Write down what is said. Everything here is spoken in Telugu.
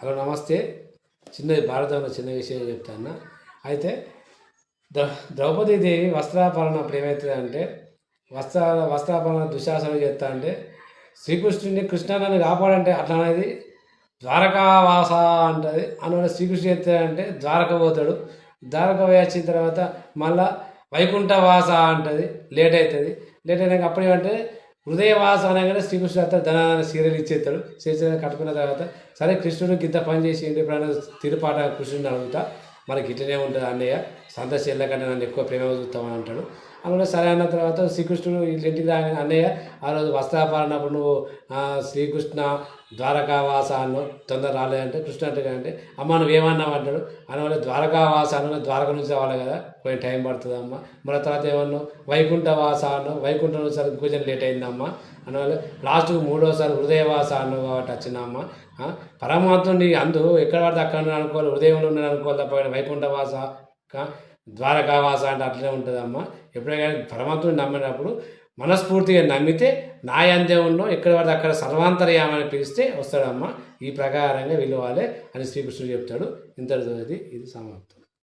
హలో నమస్తే. చిన్నది భారతంలో చిన్న విషయం చెప్తాను. అయితే ద్రౌపదీదేవి వస్త్రాపరణ అప్పుడు ఏమవుతుందంటే వస్త్రాపరణ దుశ్శాసనం చేస్తా అంటే శ్రీకృష్ణుడిని కృష్ణాన్ని కాపాడంటే అట్లా అనేది ద్వారకావాస అంటది. అందువల్ల శ్రీకృష్ణుడు చెప్తాడంటే ద్వారక పోతాడు. ద్వారక పోయి వచ్చిన తర్వాత మళ్ళా వైకుంఠవాస అంటది. లేట్ అవుతుంది. లేట్ అయినాక అప్పుడు ఏమంటే హృదయవాస అనగానే శ్రీకృష్ణుడు అంతా ధనాన్ని సీరియల్ ఇచ్చేస్తాడు. సీరియల్ కట్టుకున్న తర్వాత సరే కృష్ణుడు గింత పని చేసి ఎప్పుడైనా తిరుపాట కృష్ణుడిని అడుగుతా మనకి ఇట్లనే ఉంటుంది అన్నయ్య సంతోష్ కంటే నన్ను ఎక్కువ ప్రేమ చూస్తామని అంటాడు. అందులో సరే అన్న తర్వాత శ్రీకృష్ణుడు ఇంటికి రాగానే అన్నయ్య ఆ రోజు వస్త్రాపరణప్పుడు నువ్వు శ్రీకృష్ణ ద్వారకావాస అన్న తొందర రాలేదంటే కృష్ణ అంటే అమ్మ నువ్వేమన్నావు అంటాడు. అందువల్ల ద్వారకావాస అన్న ద్వారక నుంచి రావాలి కదా కొంచెం టైం పడుతుంది అమ్మ. మళ్ళీ తర్వాత ఏమన్నావు వైకుంఠవాస అన్నావు. వైకుంఠం నుంచి కొంచెం లేట్ అయిందమ్మ. అందువల్ల లాస్ట్కు మూడోసారి హృదయవాస అన్నావు కాబట్టి వచ్చిందమ్మ. పరమాత్ముని ఎక్కడ పడితే అక్కడ అనుకోవాలి, హృదయంలో ఉన్నది అనుకోవాలి తప్ప వైకుంఠవాస ద్వారకావాస అంటే అట్లనే ఉంటుందమ్మా. ఎప్పుడైనా పరమాత్ముని నమ్మినప్పుడు మనస్ఫూర్తిగా నమ్మితే నాయందేవుల్లో ఎక్కడ పడితే అక్కడ సర్వాంతర్యామని పిలిస్తే వస్తాడమ్మా. ఈ ప్రకారంగా విలువాలే అని శ్రీకృష్ణుడు చెప్తాడు. ఇంతటితో ఇది సమాప్తం.